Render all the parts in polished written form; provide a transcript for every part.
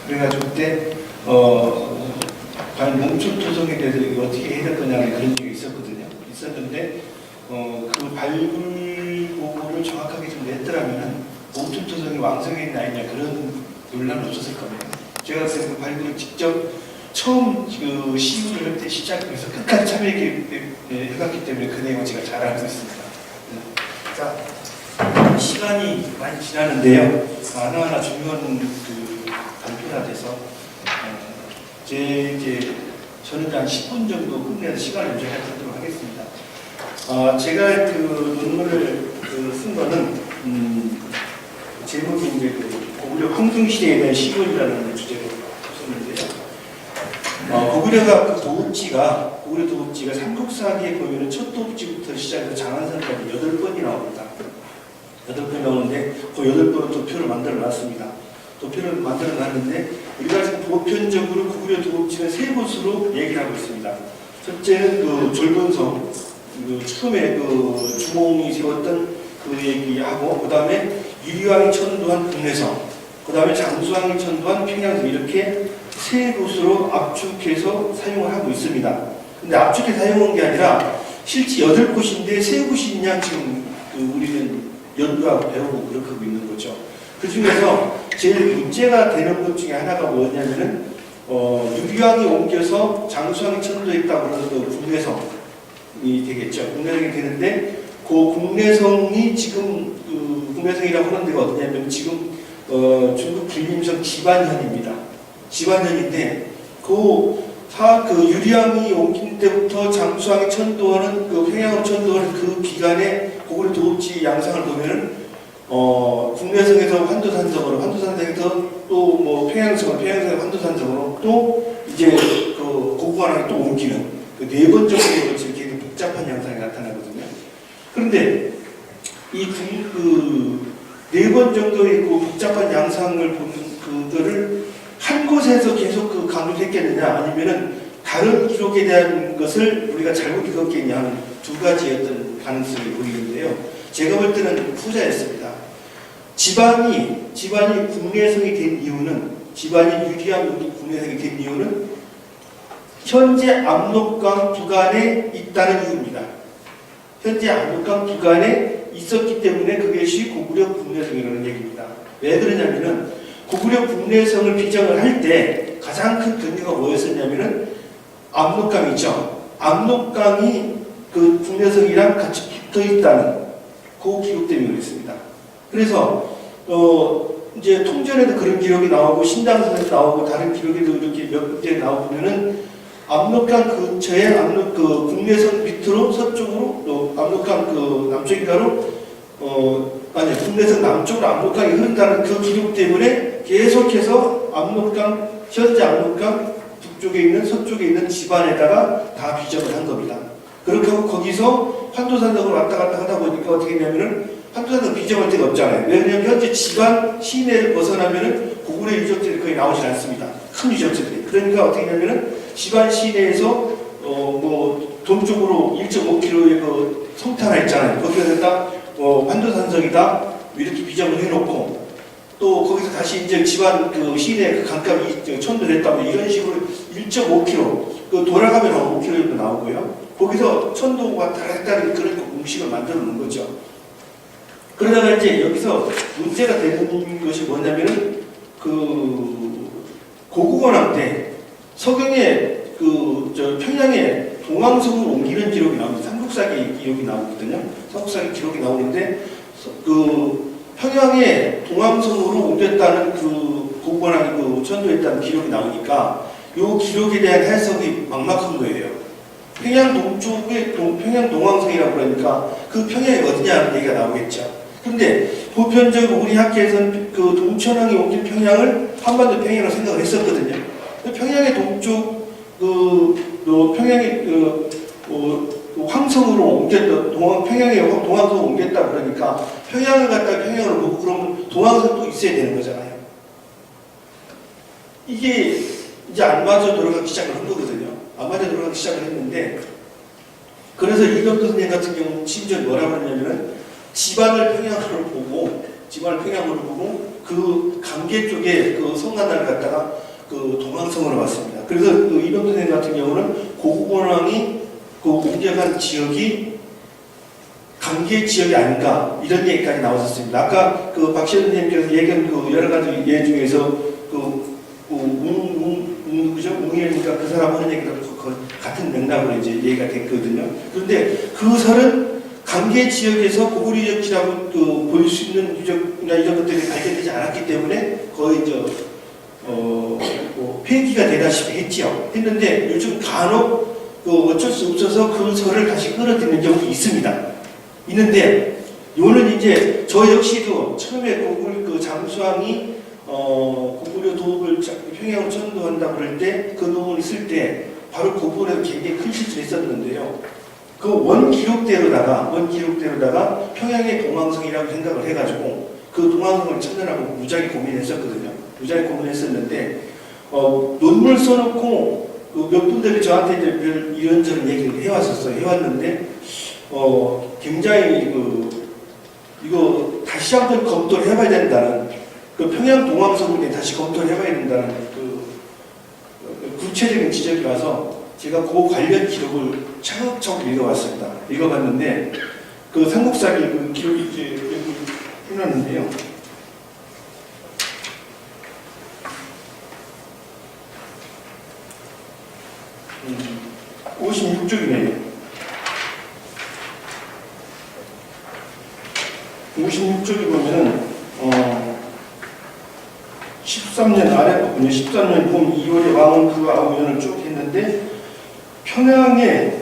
그래가지고 그때 과연 농촌 토성에 대해서 이거 어떻게 해야 될 거냐는 그런 적이 있었는데 그 발굴 보고를 정확하게 좀 냈더라면은 농촌 토성이 왕성했냐 아니냐 그런 논란은 없었을 겁니다. 제가 그 발굴을 직접 처음 그 시구를 할 때 시작해서 끝까지 참여해갔기 때문에 그 내용을 제가 잘 알고 있습니다. 자, 시간이 많이 지나는데요. 하나하나 중요한 그 발표가 돼서 저는 한 10분 정도 끝내서 시간을 요청하도록 하겠습니다. 제가 그 논문을 쓴 거는 제목이 이제 고구려 황승시대에 대한 시군이라는 주제로 썼는데요. 고구려 도읍지가 삼국사기에 보면 첫 도읍지부터 시작해서 장안산까지 8번이 나옵니다. 8번이 나오는데 그 8번은 도표를 만들어 놨습니다. 도표를 만들어 놨는데 우리가 지금 보편적으로 고구려 도읍지는 3곳으로 얘기를 하고 있습니다. 첫째는 그 졸본성, 처음에 그 주몽이 세웠던 그 얘기하고, 그 다음에 유리왕이 천도한 국내성, 그 다음에 장수왕이 천도한 평양성, 이렇게 3곳으로 압축해서 사용을 하고 있습니다. 근데 압축해서 사용한 게 아니라 실제 8곳인데 3곳이 있냐 지금 우리는 연구하고 배우고 그렇게 하고 있는 거죠. 그 중에서 제일 문제가 되는 것 중에 하나가 뭐냐면은 유리왕이 옮겨서 장수왕이 천도했다고 그러는 그 국내성이 되겠죠. 국내성이 되는데 그 국내성이 지금 국내성이라고 하는 데가 어디냐면 지금 중국 길림성 지반현입니다. 지반현인데 그 유리왕이 옮긴 때부터 장수왕이 천도하는 그 평양으로 천도하는 그 기간에 고구려 도읍지 양상을 보면은 국내성에서 환도산성에서 또 뭐 평양성에서 환도산성으로 또 이제 그 고구관항에 또 옮기는 그 4번 정도의 이렇게 복잡한 양상이 나타나거든요. 그런데 이 4번 정도의 그 복잡한 양상을 보는 그거를 한 곳에서 계속 그 강조했겠느냐, 아니면은 다른 기록에 대한 것을 우리가 잘못 읽었겠냐 하는 2가지의 어떤 가능성이 보이는데요. 제가 볼 때는 후자였습니다. 지반이 국내성이 된 이유는, 지반이 유리한 국내성이 된 이유는 현재 압록강 부간에 있다는 이유입니다. 현재 압록강 부간에 있었기 때문에 그것이 고구려 국내성이라는 얘기입니다. 왜 그러냐면은 고구려 국내성을 비정을 할 때 가장 큰 근거가 뭐였었냐면은 압록강 있죠. 압록강이 그 국내성이랑 같이 붙어 있다는 그 기록 때문에 그랬습니다. 그래서 이제 통전에도 그런 기록이 나오고 신당서에도 나오고 다른 기록에도 이렇게 몇 군데 나오면은 압록강 근처에 국내성 밑으로 서쪽으로 또 압록강 그 남쪽인가로 국내성 남쪽으로 압록강이 흐른다는 그 기록 때문에 계속해서 현재 압록강 북쪽에 있는 서쪽에 있는 지반에다가 다 비정을 한 겁니다. 그렇게 하고 거기서 환도산성으로 왔다 갔다 하다 보니까 어떻게 했냐면은 환도산성 비정할 데가 없잖아요. 왜냐하면 현재 지반 시내를 벗어나면은 고구려 유적지들이 거의 나오질 않습니다. 큰 유적지들이. 그러니까 어떻게 했냐면은 지반 시내에서 동쪽으로 1.5km의 그 성터 하나 있잖아요. 거기에다 환도산성이다 이렇게 비정을 해놓고, 또 거기서 다시 이제 지반 그 시내 그 강가이 천도를 했다면 이런 식으로 1.5km 그 돌아가면 5km 정도 나오고요. 거기서 천도가 다 했다는 그런 공식을 만들어 놓은 거죠. 그러다가 이제 여기서 문제가 되는 것이 뭐냐면은 그 고구관왕 때 서경에 평양에 동왕성으로 옮기는 기록이 나옵니다. 삼국사기 기록이 나오거든요. 삼국사기 기록이 나오는데 그 평양에 동왕성으로 옮겼다는 그 고구관왕이 천도했다는 기록이 나오니까 이 기록에 대한 해석이 막막한 거예요. 평양 동쪽에 평양 동왕성이라고 그러니까 그 평양이 어디냐는 얘기가 나오겠죠. 근데 보편적으로 우리 학계에서는 그 동천왕이 옮긴 평양을 한반도 평양이라고 생각을 했었거든요. 평양의 동쪽 평양의 황성으로 옮겼다, 평양에 동왕성으로 옮겼다 그러니까 평양을 갖다가 평양으로 보고 그러면 동왕성도 있어야 되는 거잖아요. 이게 이제 안 맞아 돌아가기 시작을 한 거거든요. 안 맞아 돌아가기 시작을 했는데, 그래서 이경도 선생님 같은 경우는 심지어 뭐라고 하냐면은 지반을 평양으로 보고 지방을 평양으로 보고 그 강계 쪽에 그 성나라를 갖다가 그 동왕성으로 왔습니다. 그래서 그 이병 선생 같은 경우는 고국원왕이 그 옮겨간 지역이 강계 지역이 아닌가 이런 얘기까지 나왔었습니다. 아까 그 박시현 선생님께서 얘기한 그 여러 가지 예 중에서 그죠? 웅이니까 그 사람 하는 얘기가 같은 맥락으로 이제 얘기가 됐거든요. 그런데 그 설은 강계 지역에서 고구려 유적지라고 볼 수 있는 유적이나 이런 것들이 발견되지 않았기 때문에 거의 폐기가 되다시피 했지요. 했는데 요즘 간혹 어쩔 수 없어서 그 설을 다시 끌어들이는 경우도 있습니다. 있는데 요는 이제 저 역시도 처음에 고구려 장수왕이 고구려 도읍을 평양으로 천도한다고 그럴 때 그 논문을 쓸 때 바로 그 부분에서 굉장히 큰 실수를 했었는데요. 그 원기록대로다가 평양의 동왕성이라고 생각을 해가지고 그 동왕성을 찾느라고 무지하게 고민했었거든요. 무지하게 고민했었는데 논문을 써놓고 몇 분들이 저한테 이제 이런저런 얘기를 해왔는데 굉장히 이거 다시 한번 검토를 해봐야 된다는 그 평양 동왕성에 다시 검토를 해봐야 된다는 그 구체적인 지적이라서 제가 그 관련 기록을 차곡차곡 읽어봤습니다. 읽어봤는데 그 삼국사기 그 기록이 이제 여기 해놨는데요. 56쪽이네요. 56쪽에 보면은 13년 아래 부분에 13년 봄 2월에 왕은 그 아우연을 쭉 했는데 평양의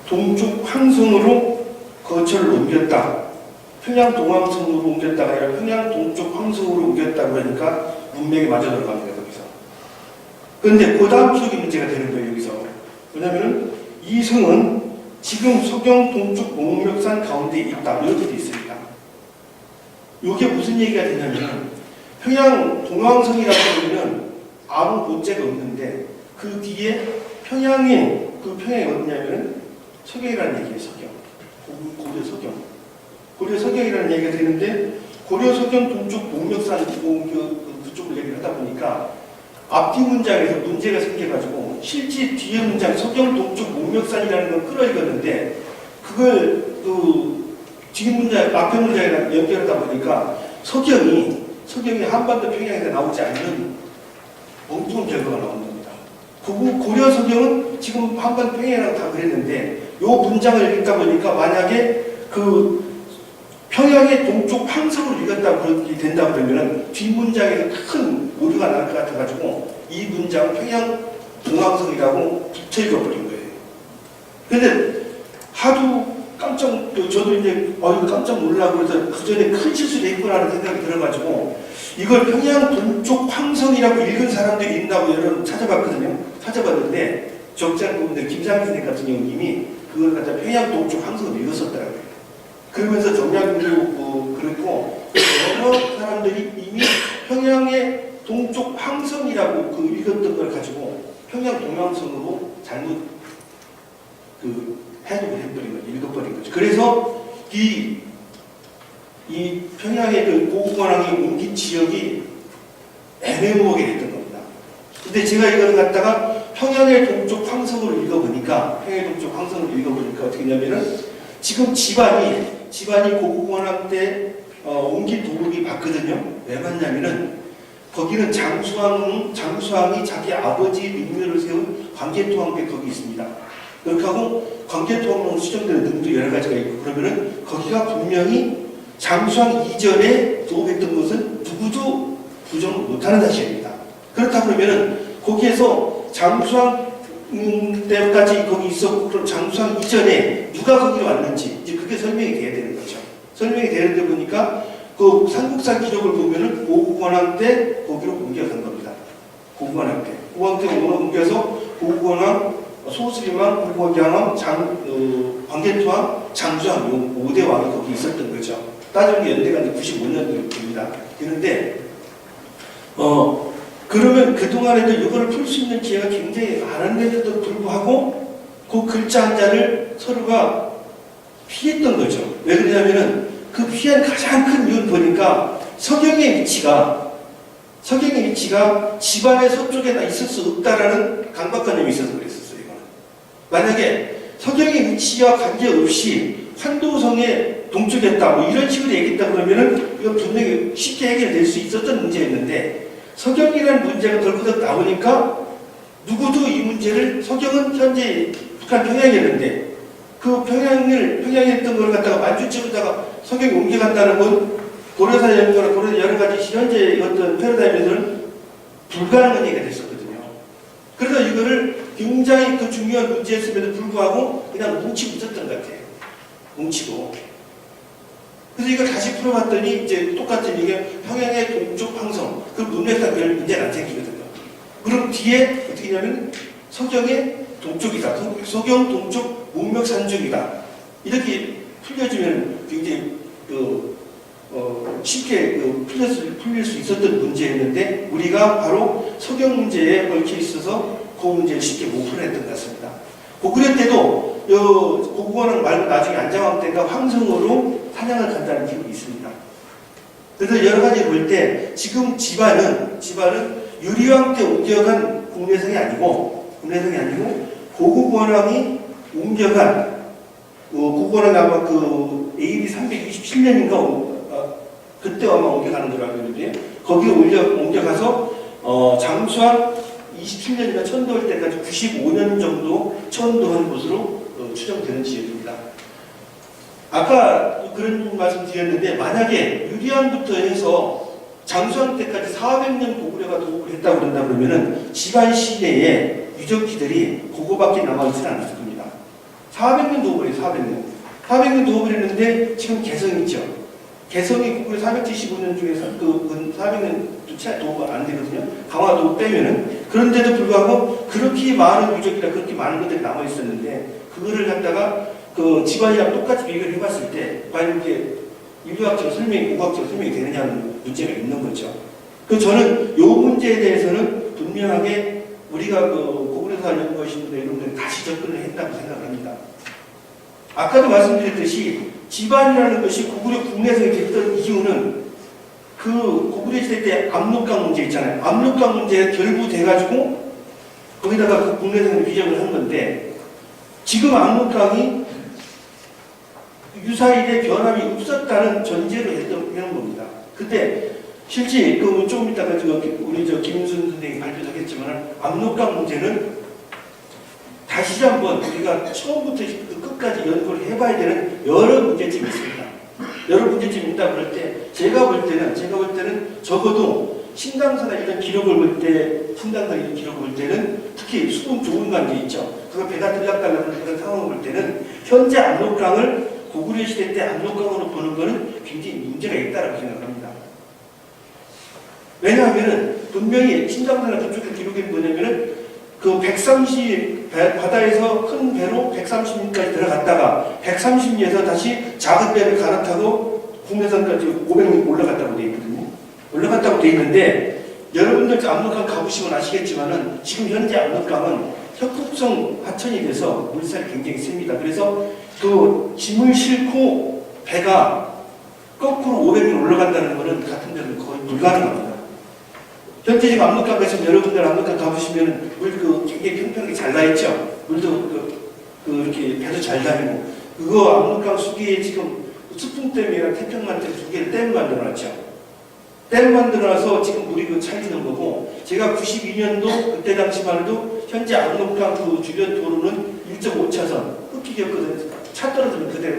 동쪽 황성으로 거처를 옮겼다. 평양 동황성으로 옮겼다가 아니라 평양 동쪽 황성으로 옮겼다고 하니까 문맥에 맞아 들어갑니다. 거기서. 그런데 그 다음 기록이 문제가 되는 거예요. 여기서. 왜냐하면 이 성은 지금 서경 동쪽 목멱산 가운데 있다. 이렇게 되어 있습니다. 이게 무슨 얘기가 되냐면 평양 동황성이라고 하면 아무 문제가 없는데 그 뒤에 평양이 어디냐면 서경이라는 얘기예요. 서경. 고려 서경. 고려 서경이라는 얘기가 되는데 고려 서경 동쪽 목멱산 그쪽을 얘기를 하다 보니까 앞뒤 문장에서 문제가 생겨가지고 실제 뒤에 문장 서경 동쪽 목멱산이라는 걸 끌어익었는데 그걸 뒤 문장 앞에 문장이랑 연결하다 보니까 서경이 한반도 평양에서 나오지 않는 엉뚱한 결과가 나온 겁니다. 고려 서경은 지금 한반도 평양이랑 다 그랬는데 이 문장을 읽다 보니까 만약에 그 평양의 동쪽 황성으로 읽었다고 그렇게 된다 그러면 뒷문장에서 큰 오류가 날 것 같아가지고 이 문장은 평양 동황성이라고 붙여 읽어버린 거예요. 그런데 하도 저도 이제 이거 깜짝 놀라고 그래서 그 전에 큰 실수를 했구나라는 생각이 들어가지고 이걸 평양 동쪽 황성이라고 읽은 사람들이 있나고 여러 찾아봤거든요. 찾아봤는데 적잖은 부분들 김상희 선생 같은 경우님이 그걸 갖다 평양 동쪽 황성으로 읽었었더라고요. 그러면서 정약도 그랬고 여러 사람들이 이미 평양의 동쪽 황성이라고 읽었던 걸 가지고 평양 동황성으로 잘못 해석을 해버린 거죠. 읽어버린 거죠. 그래서 이 평양의 고국원왕이 옮긴 지역이 애매모호하게 됐던 겁니다. 근데 제가 이걸 갖다가 평양의 동쪽 황성으로 읽어보니까 어떻게 했냐면은 지금 집안이 고국원왕 때 옮긴 도읍이 맞거든요. 왜 맞냐면은 거기는 장수왕이 자기 아버지 능력을 세운 광개토왕께 거기 있습니다. 그렇게 하고 광개토왕으로 수정되는 능도 여러 가지가 있고 그러면은 거기가 분명히 장수왕 이전에 도읍했던 것은 누구도 부정을 못하는 사실입니다. 그렇다 그러면은 거기에서 장수왕 때까지 거기 있었고 그럼 장수왕 이전에 누가 거기로 왔는지 이제 그게 설명이 돼야 되는 거죠. 설명이 되는데 보니까 그 삼국사 기록을 보면은 고국원왕 때 거기로 옮겨간 겁니다. 고국원왕 때 옮겨서 고국원왕, 소수림왕, 고국왕, 광개토왕, 장수왕 요 5대 왕이 거기 있었던 거죠. 따지면 연대가 이제 95년도 됩니다. 그런데 그러면 그동안에도 이거를 풀 수 있는 기회가 굉장히 많은데도 불구하고 그 글자 한자를 서로가 피했던 거죠. 왜 그러냐면은 그 피한 가장 큰 이유는 보니까 석영의 위치가 집안의 서쪽에 있을 수 없다라는 강박관념이 있어서 그랬었어요. 이거는. 만약에 석영의 위치와 관계없이 환도성의 동쪽이었다, 뭐 이런 식으로 얘기했다 그러면은 이건 분명히 쉽게 해결될 수 있었던 문제였는데, 석영이라는 문제가 덜커덕 나오니까 누구도 이 문제를, 석영은 현재 북한 평양이었는데 그 평양에 있던 걸 갖다가 만주쯤에다가 석영이 옮겨간다는 건 고려사 연구나 고려 여러 가지 현재 어떤 패러다임에서는 불가능한 얘기가 됐었거든요. 그래서 이거를 굉장히 그 중요한 문제였음에도 불구하고 그냥 뭉치고 있었던 것 같아요. 뭉치고. 그래서 이걸 다시 풀어봤더니 이제 똑같은 이게 평양의 동쪽 항성, 그 문맥상 별 문제는 안 생기거든요. 그럼 뒤에 어떻게 하냐면 석영의 동쪽이다. 석영 동쪽 문맥산중이다. 이렇게 풀려주면 굉장히 쉽게 풀릴 수 있었던 문제였는데, 우리가 바로 석영 문제에 얽혀 있어서 그 문제를 쉽게 못 풀어냈던 것 같습니다. 고구려 때도 고구려는 말고 나중에 안장왕 때가 황성으로 사냥을 간다는 기록이 있습니다. 그래서 여러 가지 볼 때 지금 집안은 유리왕 때 옮겨간 국내성이 아니고 고구려왕이 옮겨간 고구려왕이 아마 그 AD 327년인가 그때 아마 옮겨가는 걸로 알고 있는데, 거기에 옮겨가서 장수왕 27년이나 천도할 때까지 95년 정도 천도한 것으로 추정되는 지역입니다. 아까 그런 말씀 드렸는데, 만약에 유리왕부터 해서 장수왕 때까지 400년 고구려가 도읍을 했다고 그런다 그러면은 집안 시대에 유적지들이 그거밖에 남아있지는 않을 겁니다. 400년 도읍을 해요. 400년 도읍을 했는데 지금 개성이 있죠. 개성이 고구려 475년 중에서 그 400년 채 도읍은 안 되거든요. 강화도 빼면은. 그런데도 불구하고 그렇게 많은 유적이나 그렇게 많은 것들이 남아 있었는데, 그거를 갖다가 그 집안이랑 똑같이 비교를 해봤을 때 과연 이게 인류학적 설명이, 고고학적 설명이 되느냐는 문제가 있는 거죠. 그 저는 이 문제에 대해서는 분명하게 우리가 고구려사 연구하신 분들 여러분들이 다시 접근을 했다고 생각합니다. 아까도 말씀드렸듯이 집안이라는 것이 고구려 국내성이 됐던 이유는 그 고구려 시대 때 압록강 문제 있잖아요. 압록강 문제가 결부돼가지고 거기다가 그 국내성을 비정을 한 건데, 지금 압록강이 유사일에 변함이 없었다는 전제로 해놓은 겁니다. 근데 실제 조금 이따가 우리 김윤순 선생님이 발표하겠지만, 압록강 문제는 다시 한번 우리가 처음부터 끝까지 연구를 해봐야 되는 여러 문제점이 있습니다. 여러 문제점이 있다 그럴 때 제가 볼 때는 적어도 신당사나 이런 기록을 볼 때는 특히 수분 좋은 관계 있죠. 그거 배가 들락달락하는 그런 상황을 볼 때는 현재 압록강을 고구려 시대 때 압록강으로 보는 것은 굉장히 문제가 있다고 생각합니다. 왜냐하면 분명히 신당사나 그쪽의 기록이 뭐냐면은 그 130 바다에서 큰 배로 130미까지 들어갔다가 130미에서 다시 작은 배를 갈아타고 국내선까지 500미 올라갔다고 되어 있거든요. 올라갔다고 되어 있는데, 여러분들 압록강 가보시면 아시겠지만은 지금 현재 압록강은 혁곡성 하천이 돼서 물살이 굉장히 셉니다. 그래서 그 짐을 싣고 배가 거꾸로 500미 올라간다는 것은 같은 데는 거의 불가능합니다. 현재 지금 압록강 가시면 여러분들 압록강 가보시면 물 굉장히 평평하게 잘 나있죠. 물도 이렇게 배도 잘 다니고, 그거 압록강 수기에 지금 수풍댐이랑 태평만댐 두 개를 댐을 만들어놨죠. 댐 만들어놔서 지금 물이 차지는 거고, 제가 92년도 그때 당시만 해도 현재 압록강 그 주변 도로는 1.5차선 흑기였거든요. 차 떨어지면 그대로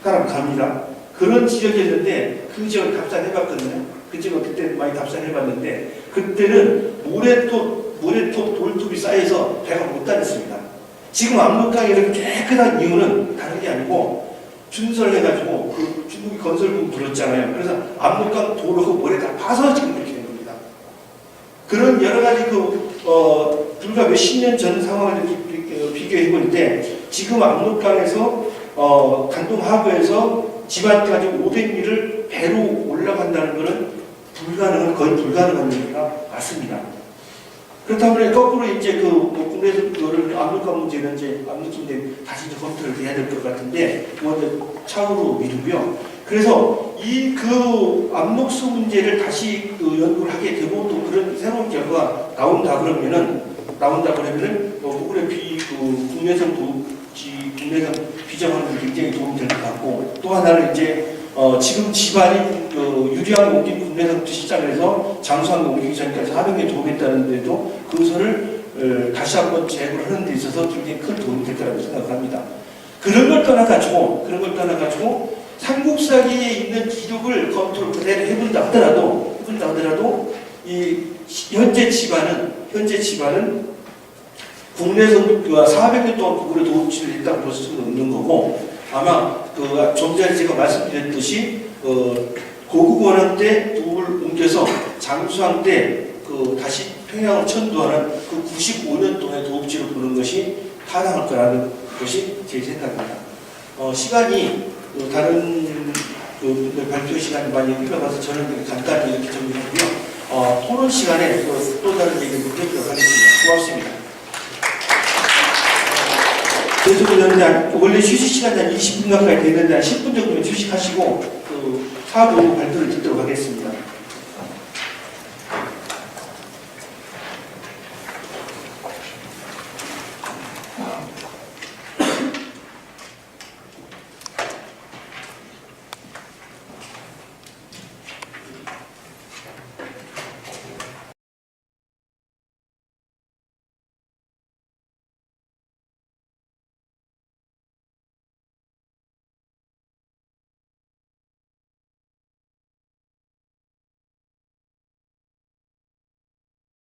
갑니다. 그런 지역이었는데 그 지역을 답산해봤거든요. 그 지역은 그때 많이 답산해봤는데, 그때는 모래톱 돌톱이 쌓여서 배가 못 다녔습니다. 지금 압록강이 이렇게 깨끗한 이유는 다른 게 아니고 준설해가지고 그 중국이 건설부 불었잖아요. 그래서 압록강 도로고 모래 다 파서 지금 이렇게 된 겁니다. 그런 여러 가지 불과 몇십 년 전 상황을 비교해 볼 때 지금 압록강에서 단동 하부에서 집안까지 500미를 배로 올라간다는 것은 거의 불가능한 얘기가 맞습니다. 그렇다면 거꾸로 이제 국내에서 그거를 압록강 문제는 이제 압록강 문제 다시 검토를 해야 될 것 같은데, 먼저 차후로 미루고요. 그래서 이 그 압록수 문제를 다시 연구를 하게 되고 또 그런 새로운 결과가 나온다 그러면은 올해 국내선 비정하는 데 굉장히 도움이 될 것 같고, 또 하나는 이제 지금 집안이 유리한 옮긴 국내선부터 시작해서 장수항 옮기기 전까지 하는 게 도움했다는데도 그것을 다시 한번 재고를 하는 데 있어서 굉장히 큰 도움이 될 거라고 생각합니다. 그런 걸 떠나가지고 삼국사기에 있는 기록을 검토를 그대로 해본다 하더라도 이 현재 집안은 국내에서 400년 동안 국어를 도읍지를 했다고 볼 수는 없는 거고, 아마 좀 전에 제가 말씀드렸듯이 고국원한 때 도읍을 옮겨서 장수왕 때 다시 평양을 천도하는 그 95년 동안의 도읍지로 보는 것이 타당할 거라는 것이 제 생각입니다. 시간이 다른 발표 시간이 많이 흘러가서 저는 간단히 이렇게 정리하고요. 토론 시간에 또 다른 얘기를 묻도록 하겠습니다. 고맙습니다. 그래서 원래 휴식 시간이 한 20분 가까이 되는데 한 10분 정도면 휴식하시고 4부 발표를 듣도록 하겠습니다.